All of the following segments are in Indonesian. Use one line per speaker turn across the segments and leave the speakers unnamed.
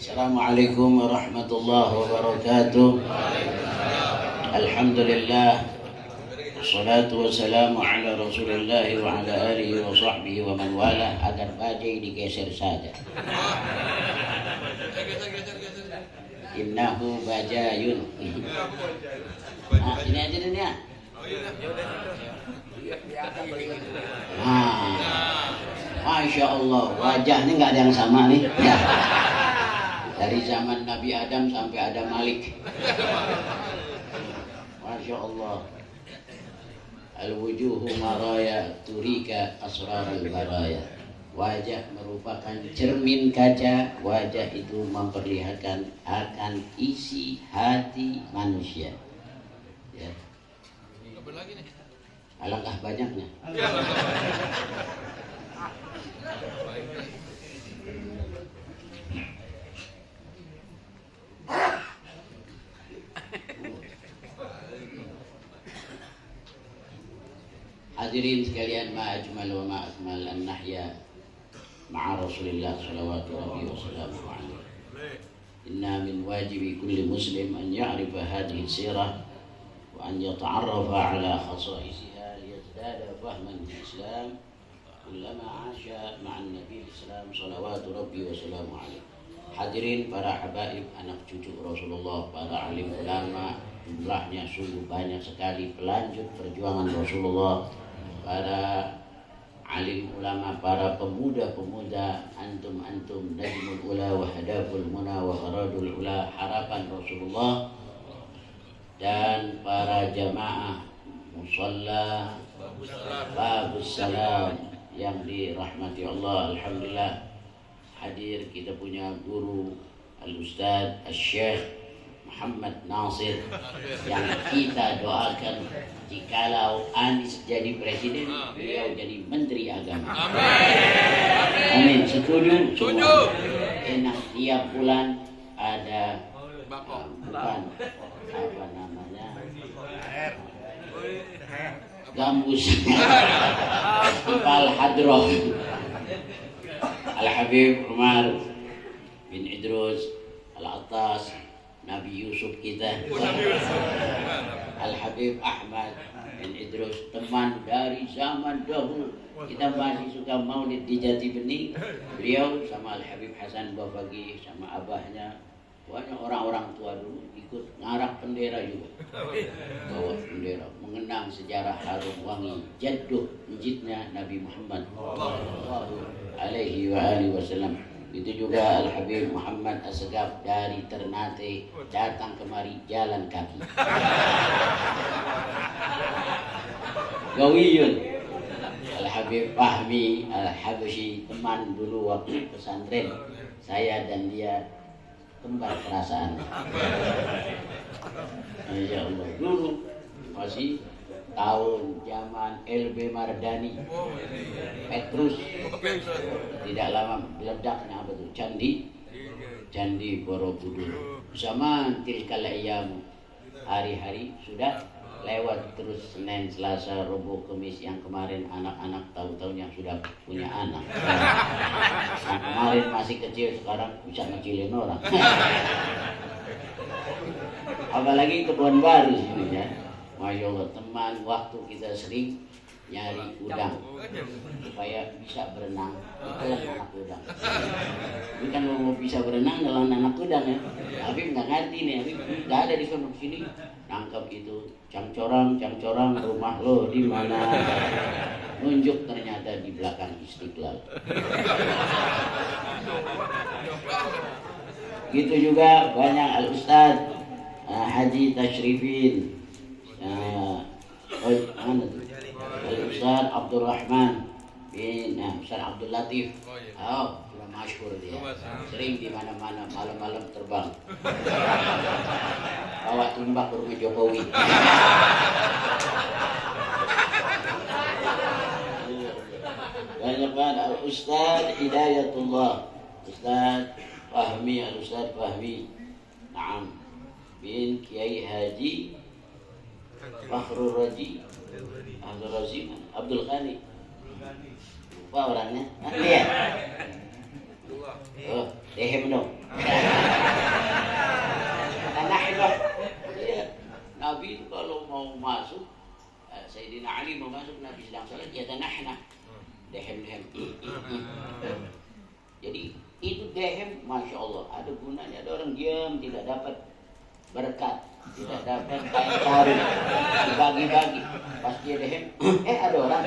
Assalamualaikum warahmatullahi wabarakatuh. Alhamdulillah. Wassalatu wassalamu ala Rasulillah wa ala alihi wa sahbihi wa man wala. Agar bajai digeser saja. Innahu bajayun. Nah, ini aja nih ya. Masya Allah, wajahnya nggak ada yang sama nih. Ya. Dari zaman Nabi Adam sampai Adam Malik. Masya Allah. Al-wujuhu maraya turika asrarul baraya. Wajah merupakan cermin kaca. Wajah itu memperlihatkan akan isi hati manusia. Ya. Alangkah banyaknya. Hadirin sekalian, ma'ajmal wa ma'akmal an-nahya ma'a Rasulillah sallallahu alaihi wasallam. Inna min wajibi kulli muslim an ya'rifa hadhihi sirah wa an yata'arrafa ala khasaisiha liyazdada fahman bil Islam kullama 'asha ma'an Nabi Islam sallallahu rabbi wa sallamu alaihi. Hadirin para habaib, anak cucu Rasulullah, para alim ulama, jumlahnya sungguh banyak sekali pelanjut perjuangan Rasulullah, para alim ulama, para pemuda-pemuda, antum najmul ula wa hadaful muna wa gharadul ula, harapan Rasulullah, dan para jamaah musalla babus salam yang dirahmati Allah. Alhamdulillah hadir kita punya guru Al-Ustadz Al-Syekh Muhammad Nasir yang kita doakan jikalau Anies jadi presiden, beliau jadi menteri agama. Amin. Setuju? Setuju. Enak tiap bulan ada bukan apa namanya gambus Festival Hadroh Al-Habib Umar bin Idrus Al-Attas, Nabi Yusuf kita, Al-Habib Ahmad bin Idrus, teman dari zaman dahulu. Kita masih suka maulid di Jati Bening. Beliau sama Al-Habib Hasan Bafagi sama abahnya, banyak orang-orang tua dulu ikut ngarak bendera juga. Bawa bendera, mengenang sejarah harum wangi jadduh masjidnya Nabi Muhammad alaihi wa alihi wasallam. Itu juga Al-Habib Muhammad As-Segaf dari Ternate datang kemari jalan kaki. Gawiyun. Al-Habib Fahmi Al-Habsyi, teman dulu waktu pesantren. Saya dan dia kembar perasaan. Insya Allah dulu masih tahun zaman LB Mardani, Petrus, tidak lama meledaknya apa tuh Candi Borobudur. Zaman tilkal ayyam, hari-hari sudah lewat terus. Senin, Selasa, Rabu, Kamis. Yang kemarin anak-anak tahu-tahu yang sudah punya anak. Yang kemarin masih kecil, sekarang bisa ngecilin orang. Apalagi kebun baru sini ya. Masya Allah, teman waktu kita sering nyari udang supaya bisa berenang, itulah anak udang. Ini kan mau bisa berenang dalam anak udang ya. Habib nggak ngerti nih, Habib nggak ada di sana sini. Nangkap itu, cangcorang rumah lo di mana? Nunjuk ternyata di belakang Istiqlal. Gitu juga banyak Al-Ustadz Haji Tashrifin. Mana tuh? Al-Ustadz Abdul Rahman bin Ustadz Abdul Latif. Oh, sudah masyhur dia. Sering di mana-mana malam-malam terbang. Bawa tumbak ke rumah Jokowi. Banyak banget. Al-Ustadz Hidayatullah Ustaz Fahmi, Al-Ustaz Fahmi. Naam. Bin Kiai Haji Fakhrul Raji Abdul Razim Abdul Ghani. Lupa orangnya. Iya. Oh, dehem dong. Tanahibah. Iya. Nabi itu kalau mau masuk, Sayyidina Ali mau masuk, Nabi sedang salat, ya tanahna. Dehem. Jadi itu dehem, masya Allah, ada gunanya. Ada orang diam tidak dapat berkat, tidak dapat kain sarung, dibagi-bagi. Pas dia dehem, ada orang.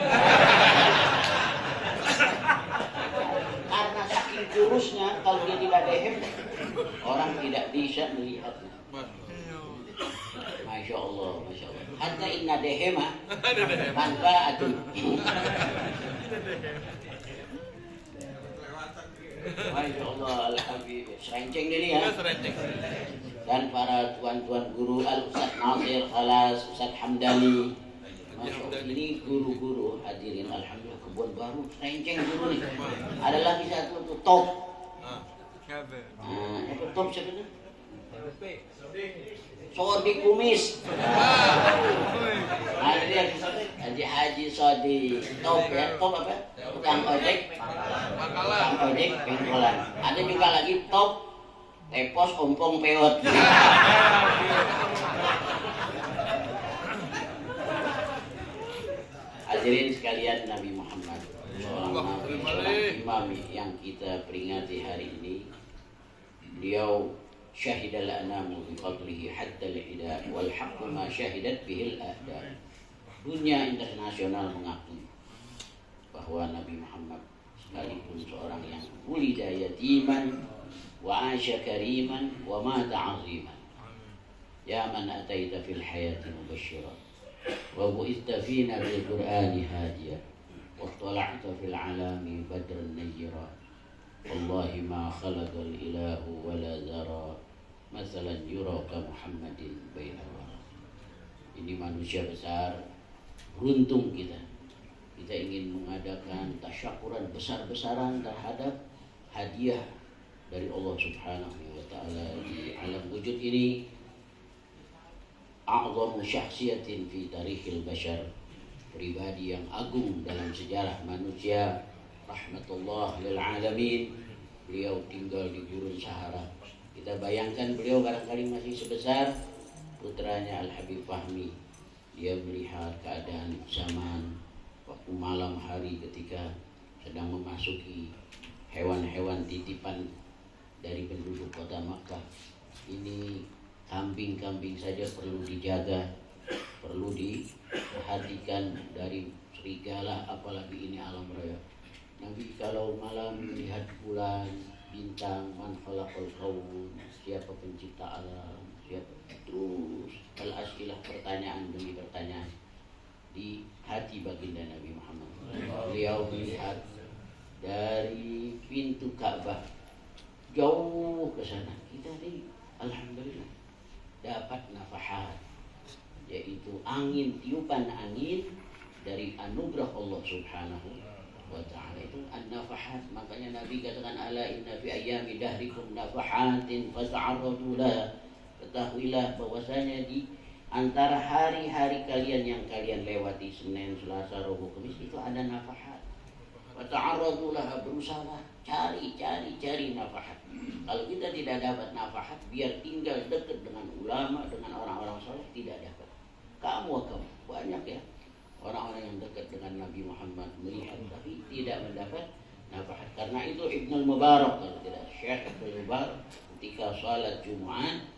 Karena saking kurusnya, kalau dia tidak dehem, orang tidak bisa melihatnya. Masya Allah, masya Allah. Hatta inna dehema manfaatun. Masya Allah, Al-Habib. Serenceng ini ya. Dan para tuan-tuan guru, Al-Ustaz Nasir, Khalas, Ustaz Hamdani. Masya Allah, ini guru-guru hadirin. Alhamdulillah, kebun baru, serenceng guru nih. Ada lagi satu tuh, top. Apa top sebenarnya? Sodik Kumis. Haji Sodik. Top ya, top apa? Tukang ojek. Tukang ojek pengkolan. Ada juga lagi top tepos ompong peot. Hadirin sekalian, Nabi Muhammad seorang imam yang kita peringati hari ini. Beliau syahidal anamu bi fadlihi hatta al-ida wal haqqu ma syahidat bihil a'da. Dunia internasional mengakui bahwa Nabi Muhammad sekalipun seorang yang wulida yatiman wa asya kariman wa mata aziman. Ya man ataita fil hayati mubasysyiran wa bu'itha fina bil qur'ani hadiya wa tala'ta fil alami badran najira. Wallahi ma khalaqal ilahu wa la zara masalan yuraka Muhammadin bainal wara. Ini manusia besar, beruntung kita. Kita ingin mengadakan tasyakuran besar-besaran terhadap hadiah dari Allah Subhanahu wa taala di alam wujud ini. A'zamu syakhsiyatin fi tarikhil bashar, pribadi yang agung dalam sejarah manusia, rahmatullah lil alamin. Beliau tinggal di gurun Sahara. Kita bayangkan beliau barangkali masih sebesar putranya Al-Habib Fahmi. Dia melihat keadaan zaman waktu malam hari ketika sedang memasuki hewan-hewan titipan dari penduduk kota Makkah. Ini kambing-kambing saja perlu dijaga, perlu diperhatikan dari serigala, apalagi ini alam raya. Nabi kalau malam melihat bulan, bintang, man khalaqal kaun, siapa pencipta alam, siapa, terus al-as'ilah, pertanyaan demi pertanyaan di hati baginda Nabi Muhammad. Beliau melihat dari pintu Ka'bah jauh ke sana. Kita ini alhamdulillah dapat nafahat, yaitu angin, tiupan angin dari anugerah Allah Subhanahu wa ta'ala. Itu an-nafahat. Makanya Nabi katakan, ala inna fi ayyami dahrikum nafahatin fata'arradu laha. Ketahuilah bahwasanya di antara hari-hari kalian yang kalian lewati, Senin, Selasa, Rabu, Kamis, itu ada nafahat. Fata'arradu laha, berusaha cari nafahat. Kalau kita tidak dapat nafahat, biar tinggal dekat dengan ulama, dengan orang-orang saleh, tidak dapat. Kamu banyak ya orang-orang yang dekat dengan Nabi Muhammad, melihat tapi tidak mendapat nafahat. Karena itu Ibnul Mubarak, kalau tidak Syekh Ibnul Mubarak, ketika salat Jumat,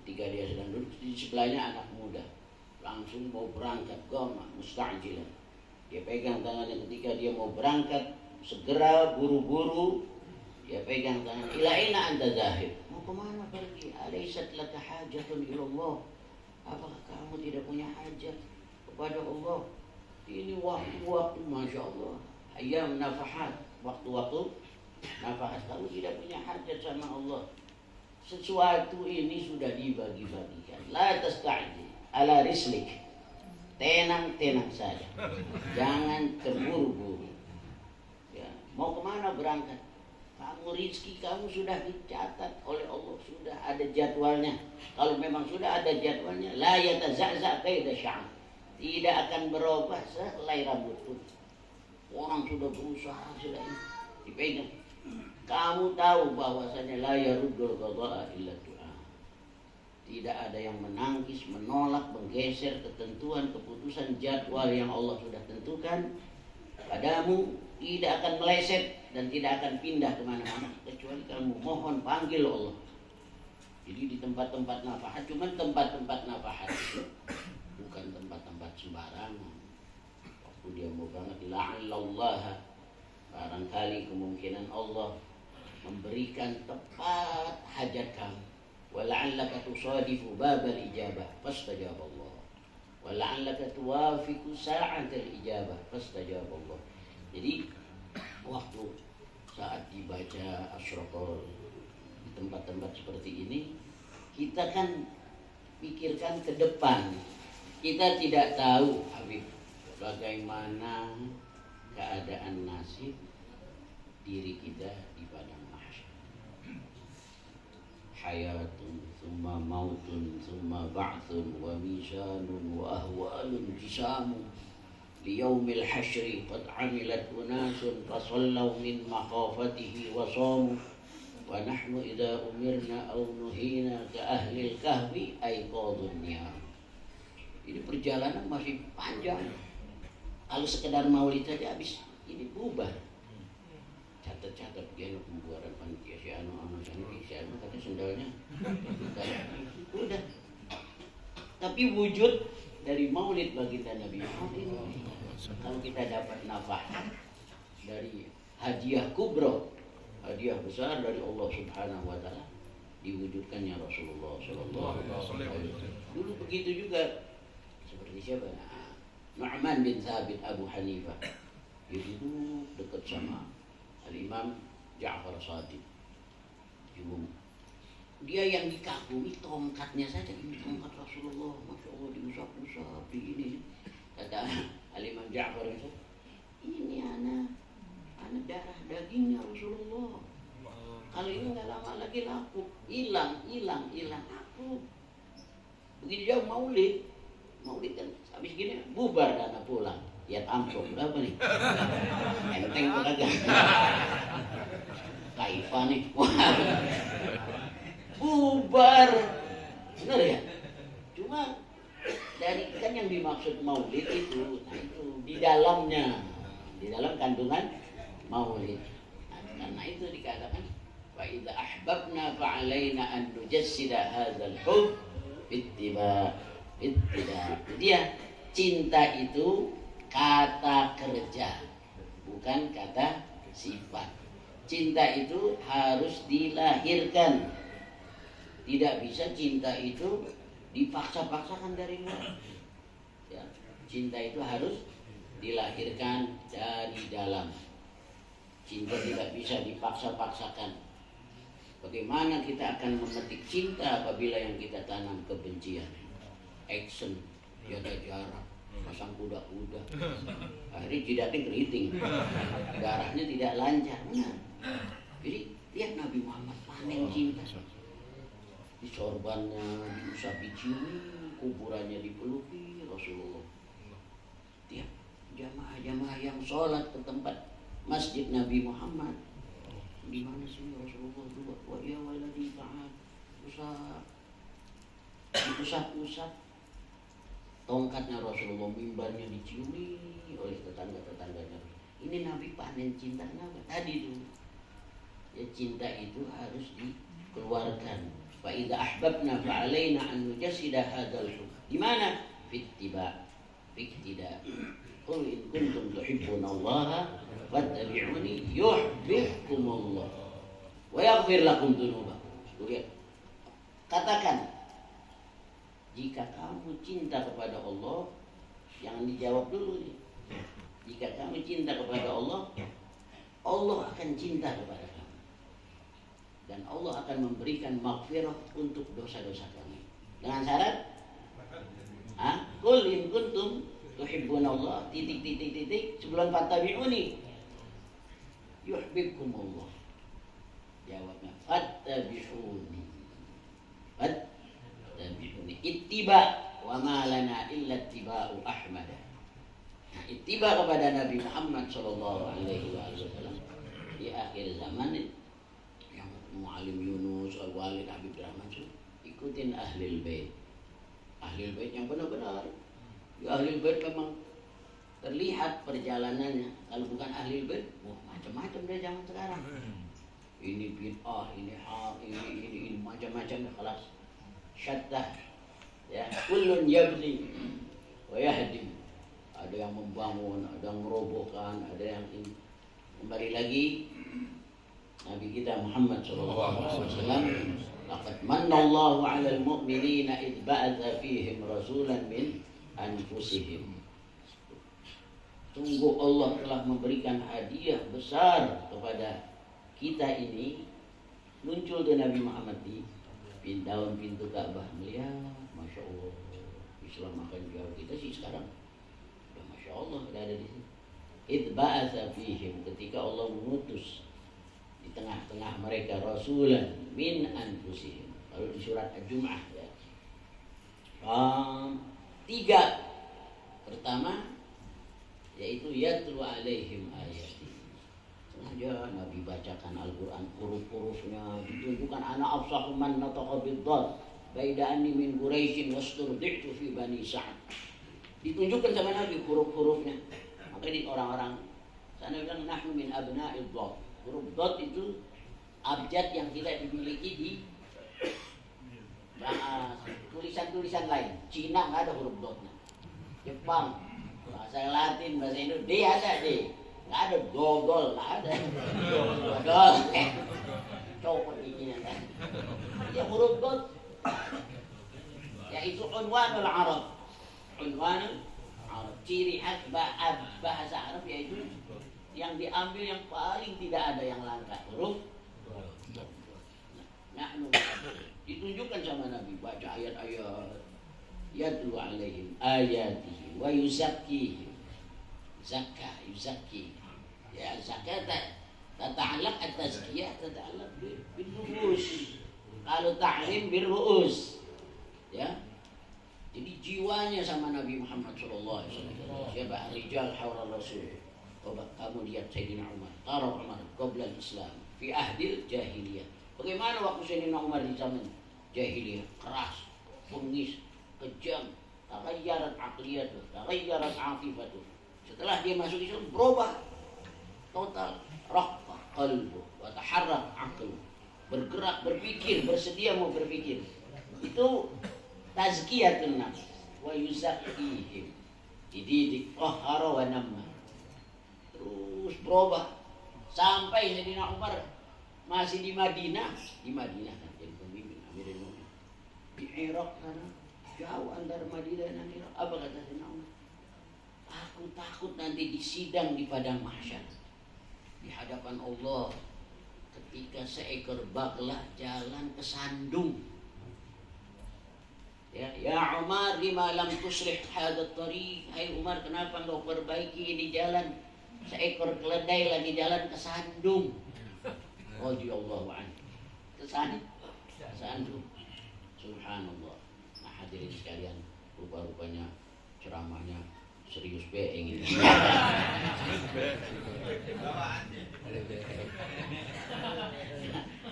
ketika dia sedang duduk, di sebelahnya anak muda langsung mau berangkat, gama mustajilan. Dia pegang tangannya ketika dia mau berangkat, segera buru-buru dia pegang tangan. Ila aina anta zahib? Mau kemana pergi? Alaysat laka hajatun ilallah? Apakah kamu tidak punya hajat kepada Allah? Ini waktu-waktu, masya Allah, ayam nafahat, waktu-waktu nafahat. Kamu tidak punya hajat sama Allah. Sesuatu ini sudah dibagi-bagikan. La tasta'jil ala rislik. Tenang-tenang saja, jangan terburu-buru ya. Mau kemana berangkat? Kamu rizki kamu sudah dicatat oleh Allah, sudah ada jadwalnya. Kalau memang sudah ada jadwalnya, la yataza'za' kaida sya'ar. Tidak akan berubah selai rambut pun. Orang sudah berusaha sudah ini dipegang. Kamu tahu bahwasanya la yaruddul qada'a illa du'a. Tidak ada yang menangkis, menolak, menggeser ketentuan, keputusan jadwal yang Allah sudah tentukan padamu. Tidak akan meleset dan tidak akan pindah kemana-mana kecuali kamu mohon panggil Allah. Jadi di tempat-tempat nafahat, cuma tempat-tempat nafahat itu bukan tempat-tempat sembarangan. Waktu dia mau banget la'allallah, barangkali kemungkinan Allah memberikan tepat hajat kamu. Wala'allaka tusadifu babal ijabah fastajab Allah. Wala'allaka tuwafiku sa'atal ijabah fastajab Allah. Jadi waktu saat dibaca Asyraqal di tempat-tempat seperti ini, kita kan pikirkan ke depan. Kita tidak tahu, Habib, bagaimana keadaan nasib diri kita di padang mahsyar. Hayatun, thumma mautun, thumma ba'thun, wa misanun, wa ahwalun jisamun. Liyaumil hasyri qad amilat unasun fasallaw min makhafatihi wa samu. Wa nahnu idza umirna aw nuhina ka ahlil kahfi aiqadun niyam. Ini perjalanan masih panjang. Kalau sekedar maulid saja habis ini bubar. Catat-catat dia pembuaran panitia si anu kata sendalnya. Udah. Tapi wujud dari maulid baginda Nabi Muhammad ini, kalau kita dapat nafahat dari hadiah kubro, hadiah besar dari Allah Subhanahu wa taala, diwujudkannya Rasulullah sallallahu alaihi wasallam. Dulu begitu juga seperti siapa? Nu'man bin Thabit Abu Hanifah. Dia duduk dekat sama Al-Imam Ja'far Shadiq. Dia yang dikagumi tongkatnya saja, ini tongkat Rasulullah, Masya Allah, diusap-usap, begini. Kata Al-Imam Ja'far itu, ini anak darah dagingnya Rasulullah. Kalau ini nggak lama lagi laku, hilang aku. Begitu jauh maulid kan habis gini bubar dana pulang. Lihat amplop berapa nih? Enteng kagak? Kaifah nih. Bubar, benar ya? Cuma dari kan yang dimaksud maulid itu, nah itu di dalam kandungan maulid. Nah, karena itu dikatakan wa idza ahbabna fa alaina an nujassida hadzal hub ittiba. Dia cinta itu kata kerja, bukan kata sifat. Cinta itu harus dilahirkan. Tidak bisa cinta itu dipaksa-paksakan dari luar. Ya, cinta itu harus dilahirkan dari dalam. Cinta tidak bisa dipaksa-paksakan. Bagaimana kita akan memetik cinta apabila yang kita tanam kebencian? Action, jaga jarak, pasang kuda-kuda. Akhirnya jidatnya keriting, darahnya tidak lancar. Benar. Jadi lihat Nabi Muhammad panen cinta. Di sorbannya diusap, diciumi, kuburannya dipeluki Rasulullah. Tiap jamaah-jamaah yang sholat ke tempat masjid Nabi Muhammad, di mana sih Rasulullah dulu? Wa ya waladi ta'ala, usap tongkatnya Rasulullah, mimbarnya diciumi oleh tetangga-tetangganya. Ini Nabi panen cintanya tadi dulu. Ya, cinta itu harus dikeluarkan. Fa idza ahbabna fa alaina an nujassida hadzal hub. Di mana? Fittiba. Qul in kuntum tuhibbunallaha fattabi'uni yuhibbukumullah wa yaghfir lakum dzunubakum. Lihat. Katakan, jika kamu cinta kepada Allah, jangan dijawab dulu nih. Jika kamu cinta kepada Allah, Allah akan cinta kepada kamu. Dan Allah akan memberikan maghfirah untuk dosa-dosa kamu. Dengan syarat, qul in kuntum tuhibbunallah titik sebelum fattabi'uni yuhibbukumullah. fattabi'uni. Fattabi'uni. Ittiba wa ma lana illa ittiba'u Ahmad. Nah, ittiba kepada Nabi Muhammad sallallahu alaihi wasallam di akhir zaman yang Muallim Yunus, Al-Walid, Habib Rahman, ikutin Ahlul Bait. Ahlul Bait yang benar-benar. Di Ahlul Bait memang terlihat perjalanannya. Kalau bukan Ahlul Bait, macam-macam dari zaman sekarang. Ini bid'ah, ini hal, ini macam-macam kelas syattah. Ya, kullun yabni wa yahdi. Ada yang membangun, ada yang merobohkan, ada yang ini. Kembali lagi Nabi kita Muhammad sallallahu alaihi wasallam, laqad manna Allahu 'alal mu'minina id ba'atha fihim rasulan min anfusihim. Sungguh Allah telah memberikan hadiah besar kepada kita ini. Muncul dari Nabi Muhammad di daun pintu Ka'bah, melihat, Masya Allah, Islam akan jauh. Kita sih sekarang udah Masya Allah udah ada di sini. Id ba'atha fihim, ketika Allah mengutus di tengah-tengah mereka rasulan min anfusihim. Kalau di surat Al-Jum'ah ya. 3. Pertama yaitu yatlu alaihim ayati. Sengaja Nabi bacakan Al-Quran huruf-hurufnya, ditunjukkan ana afsahu man nataqa bid-dhad baida anni min Quraisyin wasturdi'tu fi bani Sa'ad. Ditunjukkan sama Nabi huruf-hurufnya. Makanya orang-orang sana bilang nahnu min abna'id dhad. Huruf dhad itu abjad yang tidak dimiliki di tulisan-tulisan lain. Cina nggak ada huruf dhadnya. Jepang, bahasa Latin, bahasa Indonesia, D ada D. Nggak ada dodol, nggak ada. Dodol, copot ini kan. Ya huruf dhad. Yaitu unwanul Arab. Unwanul Arab. Ciri khas bahasa Arab yaitu yang diambil yang paling tidak ada yang langka, huruf. Nah, ditunjukkan sama Nabi, baca ayat-ayat, yatlu alaihim ayatihi wa yuzakkihim. Zakah, yuzakki. Ya, zakah tata'allaq at-tazkiyah, tata'allaq bil-ru'us. Kalau ta'lim bil-ru'us. Ya. Jadi jiwanya sama Nabi Muhammad sallallahu alaihi wasallam. Siapa rijal hawla Rasul. Kamu lihat Sayyidina Umar, tara Umar qabla al-Islam fi ahdil jahiliyah. Bagaimana waktu Sayyidina Umar di zaman jahiliyah? Keras, bengis, kejam, taghayyarat aqliyatuh, taghayyarat atifatuh. Setelah dia masuk Islam berubah total, raqqa qalbu wa taharrak aqlu. Bergerak, berpikir, bersedia mau berpikir. Itu tazkiyatun nafs wa yuzakkihim. Dididik tahara wa namma. Terus berubah sampai Sayyidina Umar masih di Madinah kan jadi pemimpin Amirul Mukminin. Di Irak sana jauh antara Madinah dan Irak. Apa kata Sayyidina Umar? Aku takut nanti disidang di padang mahsyar di hadapan Allah ketika seekor baglah jalan ke sandung. Ya Umar, lima lam tusrih hadat tariq. Hai Umar, kenapa engkau perbaiki ini jalan? Seekor keledai lagi jalan ke sandung. Radhiyallahu anhu. Ke sandung. Subhanallah. Nah, hadirin sekalian, rupa-rupanya ceramahnya serius be ini.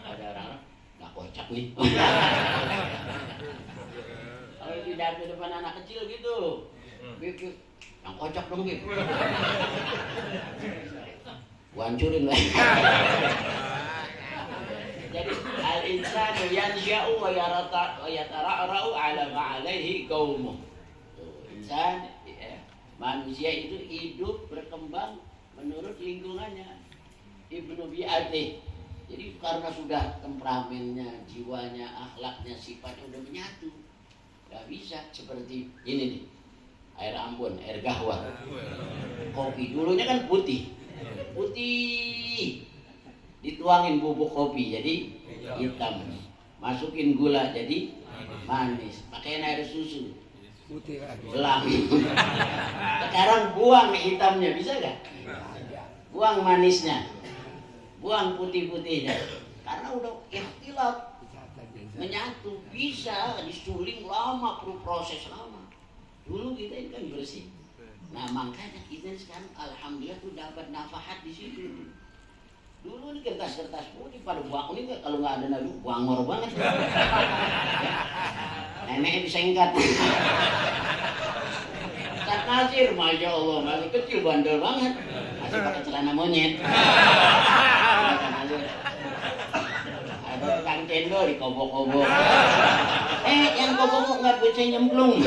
Ada orang nggak kocak nih. Kalau tidak di depan anak kecil gitu, yang kocak dong gitu. Gua hancurin lah. Jadi al-insanu yansha'u wa yatara'ra'u ala ma'alaihi qaumuh. Insan, manusia itu hidup berkembang menurut lingkungannya. Ibnu bi'atih. Jadi karena sudah temperamennya, jiwanya, akhlaknya, sifatnya udah menyatu. Gak bisa seperti ini nih. Air Ambon, air Gahwa. Kopi dulunya kan putih. Putih. Dituangin bubuk kopi jadi hitam. Masukin gula jadi manis. Pakai air susu. Putih lagi. Gelap. Sekarang buang hitamnya, bisa gak? Buang manisnya. Buang putih-putihnya. Karena karena udah ikhtilaf, menyatu, bisa disuling lama, perlu proses lama. Dulu kita ini kan bersih. Nah makanya kita sekarang alhamdulillah tuh dapat nafahat di situ. Dulu ini kertas-kertas putih pada buang ini kalau nggak ada nadu buangor banget. Neneknya disengkat. Ustaz Nasir, masya Allah, masih kecil bandel banget, masih pakai celana monyet. Ada tukang cendol di kobok-kobok. Yang kobok nggak bisa nyemplung.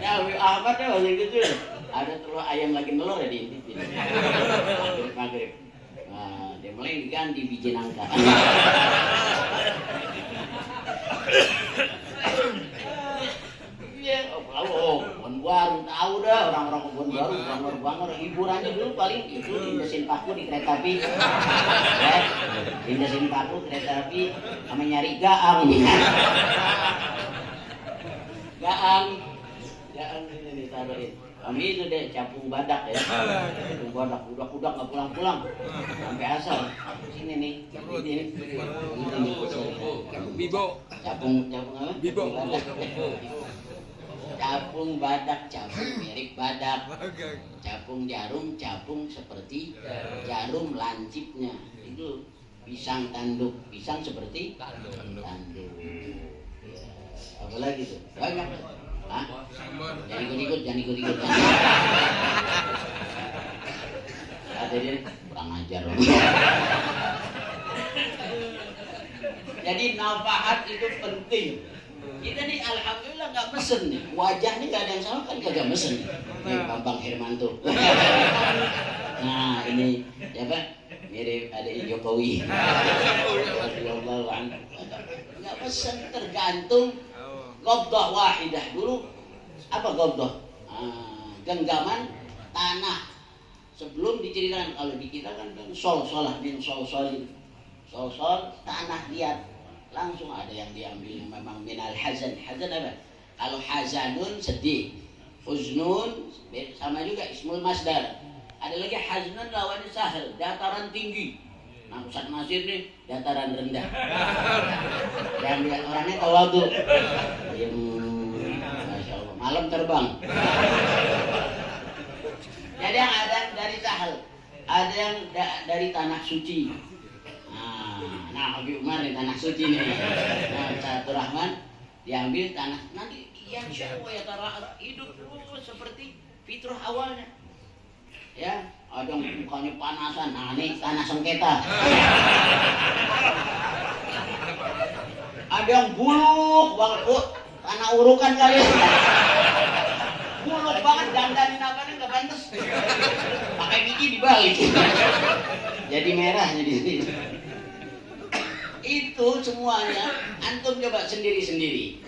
Ya, Ahmad ya masih kecil. Ada telur ayam lagi telur ya diintipin. Maghrib. Nah, dia mulai diganti biji nangka. Iya, kebun baru tahu dah orang-orang kebun baru, bangor-bangor hiburannya dulu paling itu indesin paku di kereta api. Ya, indesin paku kereta api sama nyari gaang. Gaang ini ditaruhin. Kami itu deh capung badak ya, capung badak, udah nggak pulang-pulang sampai asal. Sini nih, ini
Bibo.
capung apa?
Bibo.
Capung badak, capung mirip badak. Capung jarum, capung seperti jarum lancipnya. Itu pisang tanduk, pisang seperti tanduk. Ya, apalagi tuh banyak. Hah? Jangan ikut-ikut. Ada dia kurang ajar. Jadi nafahat itu penting. Kita nih alhamdulillah nggak mesen nih. Wajahnya nggak ada yang sama kan kagak mesen. Nih Bambang Hermanto. Nah ini siapa? Mirip ada Jokowi. Nggak mesen, tergantung. Gobdoh wahidah dulu. Apa gobdoh? Genggaman tanah. Sebelum diceritakan, kalau di kita kan sol-solah min sol-solin. Sol-sol tanah liat. Langsung ada yang diambil memang minal hazan. Hazan apa? Kalau hazanun sedih. Huznun sama juga ismul masdar. Ada lagi haznun lawannya sahel, dataran tinggi. Nah Ustaz Nasir nih dataran rendah. Yang lihat orangnya tawadu. Masya Allah, malam terbang. Jadi yang ada dari sahel, ada yang dari tanah suci. Nah Habib Umar nih tanah suci nih. Nah Ustaz Rahman diambil tanah nanti yang insya Allah ya hidup terus seperti fitrah awalnya. Ya, ada yang mukanya panasan, nah ini tanah sengketa. Ada yang buluk banget, tanah urukan kali. Buluk banget, dandanin apanya nggak pantas. Pakai biji dibalik. Jadi merah jadi. Itu semuanya, antum coba sendiri-sendiri.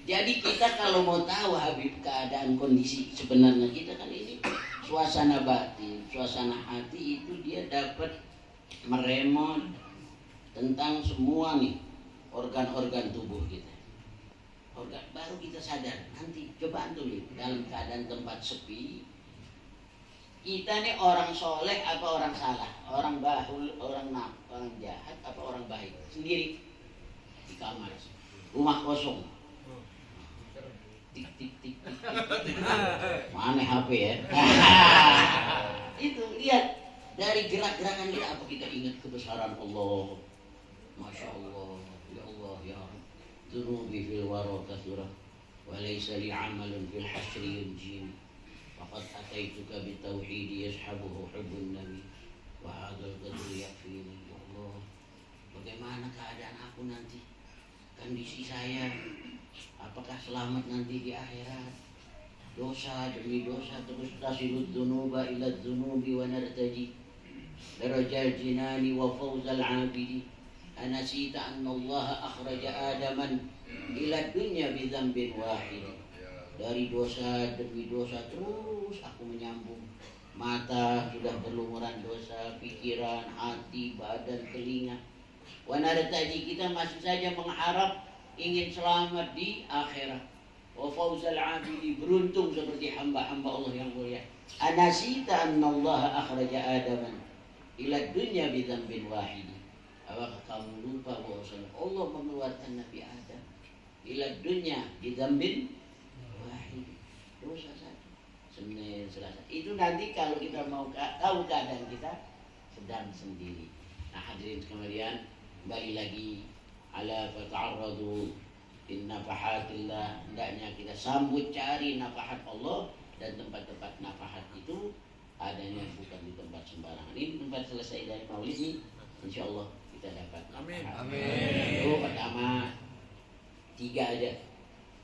Jadi kita kalau mau tahu Habib keadaan kondisi sebenarnya kita kan ini suasana batin, suasana hati itu dia dapat meremot tentang semua nih organ-organ tubuh kita. Baru kita sadar nanti coba antum nih dalam keadaan tempat sepi kita nih orang soleh apa orang salah, orang bahul, orang jahat apa orang baik sendiri di kamar, rumah kosong. Tik tik tik tik tik. Mana HP ya? Itu lihat dari gerak-gerakan kita apa kita ingat kebesaran Allah. Masya Allah, ya Allah ya Rabb. Dunubi fil wara kathura wa laysa li 'amalun fil hasri yunjini. Faqad ataituka bitauhidi yashabuhu hubbun nabi wa hadzal qadru yakfini. Ya Allah, bagaimana keadaan aku nanti? Kondisi saya apakah selamat nanti di akhirat? Dosa demi dosa terus tasilud dunuba ila dunubi wa nartaji darajal jinani wa fawzal abidi. Anasita anna Allah akhraja Adaman ila dunya bidhanbin wahid. Dari dosa demi dosa terus aku menyambung. Mata sudah berlumuran dosa, pikiran, hati, badan, telinga. Wa nartaji kita masih saja mengharap ingin selamat di akhirat. Wa fawzal abidi, beruntung seperti hamba-hamba Allah yang mulia. Anasita anna Allah akhraja Adaman. ila dunya bidzambin wahid. Apakah kamu lupa bahwasanya Allah mengeluarkan Nabi Adam ila dunya bidzambin wahid, dosa satu, Senin Selasa. Itu nanti kalau kita mau tahu keadaan kita sedang sendiri. Nah hadirin sekalian, kembali lagi ala fata'arradu in nafahatillah, hendaknya kita sambut cari nafahat Allah, dan tempat-tempat nafahat itu adanya bukan di tempat sembarangan. Ini tempat selesai dari maulid ini, insya Allah kita dapat nafahat. Amin. Itu pertama 3 aja,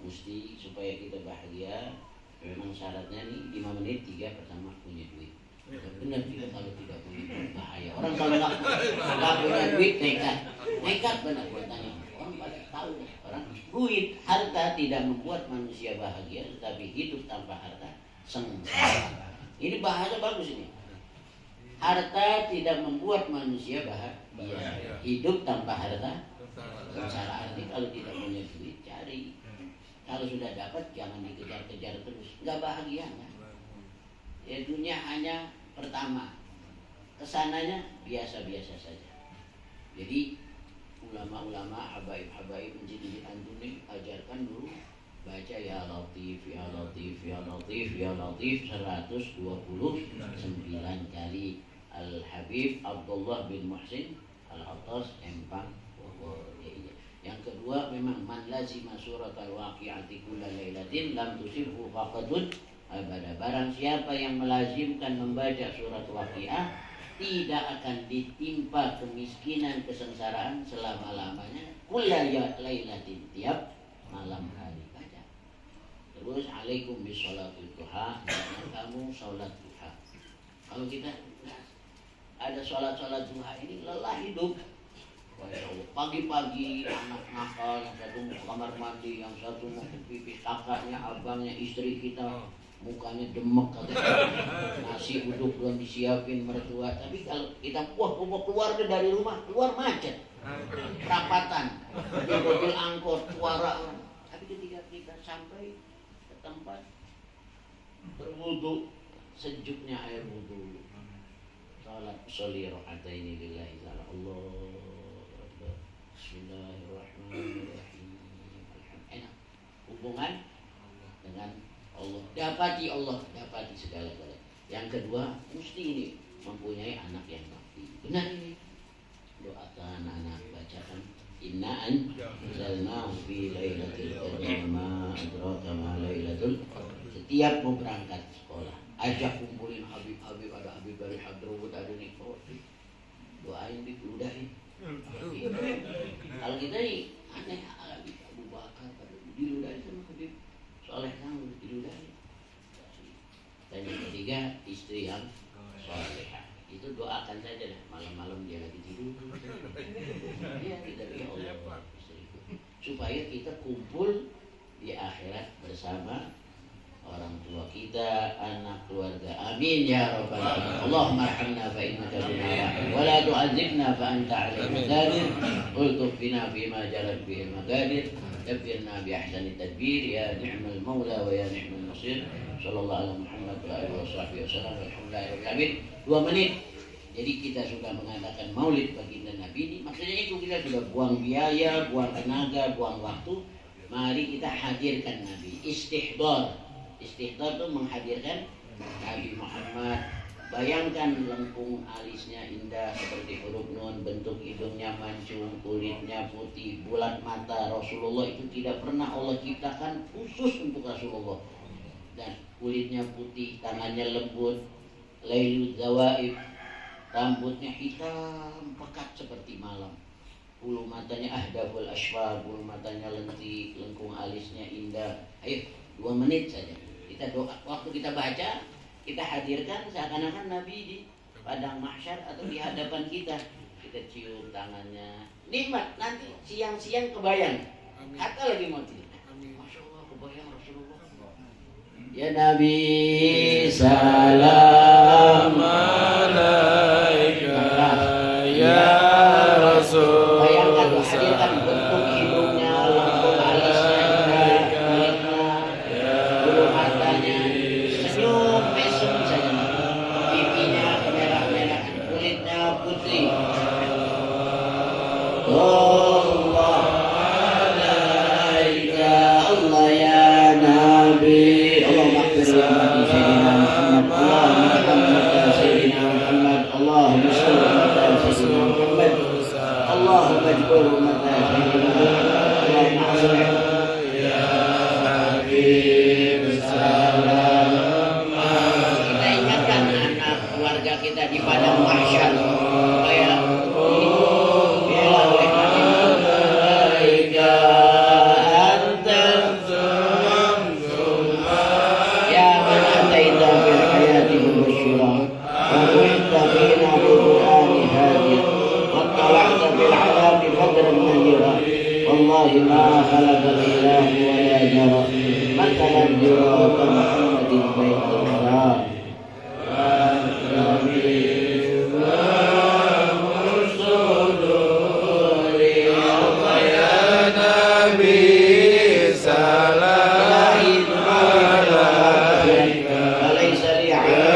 mesti supaya kita bahagia. Memang syaratnya nih 5 menit 3 pertama punya duit. Benar kita kalau tidak punya duit bahaya. Orang kalau nggak punya duit nekat benar buat tanya. Orang pada tahu orang duit harta tidak membuat manusia bahagia, tetapi hidup tanpa harta sengsara. Ini bahasa bagus ini. Harta tidak membuat manusia bahagia, hidup tanpa harta sengsara. Artinya kalau tidak punya duit cari. Kalau sudah dapat jangan dikejar-kejar terus, nggak bahagia kan? Ya dunia hanya pertama, kesananya biasa-biasa saja. Jadi ulama-ulama, habaib-habaib menjadi antum nih, ajarkan dulu baca ya Latif, ya Latif, ya Latif, ya Latif 129 kali. Al-Habib Abdullah bin Muhsin Al-Attas Empang Bogor. Yang kedua memang man lazima suratal waqi'ati kulla lailatin lam tusibhu faqadun abada. Barang siapa yang melazimkan membaca surat Waqiah tidak akan ditimpa kemiskinan, kesengsaraan selama-lamanya. Kulla lailatin, tiap malam hari baca. Terus alaikum bisolatul duha, jangan kamu sholat duha. Kalau kita ada sholat duha ini lelah hidup. Pagi-pagi anak nakal, yang satu mau kamar mandi, yang satu mau ke pipis, kakaknya, abangnya, istri kita mukanya demek, nasi uduk belum disiapin mertua. Tapi kalau kita mau keluar dari rumah, keluar macet, perapatan, di mobil angkot, suara orang. Tapi ketika kita sampai ke tempat berwudu, sejuknya air wudu, salat sholli raka'ataini lillahi ta'ala. Allah Bismillahirrahmanirrahim. Enak hubungan dengan Allah, dapati Allah, dapati segala-galanya. Yang kedua mesti ini mempunyai anak yang bakti. Benar ini, doakan anak, bacakan inna anzalnahu fi lailatul qadri ma adraka ma lailatul. Setiap mau berangkat sekolah ajak kumpulin habib-habib, ada habib dari Hadrawut, ada Nikot, doain diludahin. Kalau kita ini aneh, Habib Abu Bakar diludahin sama Habib Soleh kamu diludahin. Dan yang ketiga istri yang solehah, itu doakan saja lah, malam-malam dia lagi tidur. Dia tidak ya Allah istriku, supaya kita kumpul di akhirat bersama orang tua kita, anak, keluarga. Amin ya rabbal alamin. Allahumma arhamna fa innaka bina rahim wa la tu'adzibna fa anta 'alaina qadir. Ultuf bina fima jarat bihi al-maqadir. Dabbirna bi ahsani tadbir ya ni'mal maula wa ya ni'mal nasir. Sallallahu alaihi Muhammad wa alihi washabbihi wasallam. Alhamdulillahirabbil alamin. 2 menit. Jadi kita sudah mengadakan maulid baginda Nabi ini. Maksudnya itu kita sudah buang biaya, buang tenaga, buang waktu. Mari kita hadirkan Nabi. Istihdar itu menghadirkan Nabi Muhammad. Bayangkan lengkung alisnya indah seperti huruf nun, bentuk hidungnya mancung, kulitnya putih, bulat mata. Rasulullah itu tidak pernah Allah ciptakan khusus untuk Rasulullah. Dan kulitnya putih, tangannya lembut, lailul zawaib, rambutnya hitam pekat seperti malam, bulu matanya ahdaful asfar, bulu matanya lentik, lengkung alisnya indah. Ayo 2 menit saja kita doa, waktu kita baca kita hadirkan seakan-akan Nabi di padang mahsyar atau di hadapan kita. Kita cium tangannya, nikmat. Nanti siang-siang kebayang. Kata lagi mau tidur, Masya Allah kebayang Rasulullah. Ya Nabi salam alaika ya Rasul. Bayangkan tuh, hadirkan bentuk hidungnya, lambung alisnya, bulu matanya, senyum mesum saja, pipinya kemerah-merahan, kulitnya keluarga kita di padang mahsyar supaya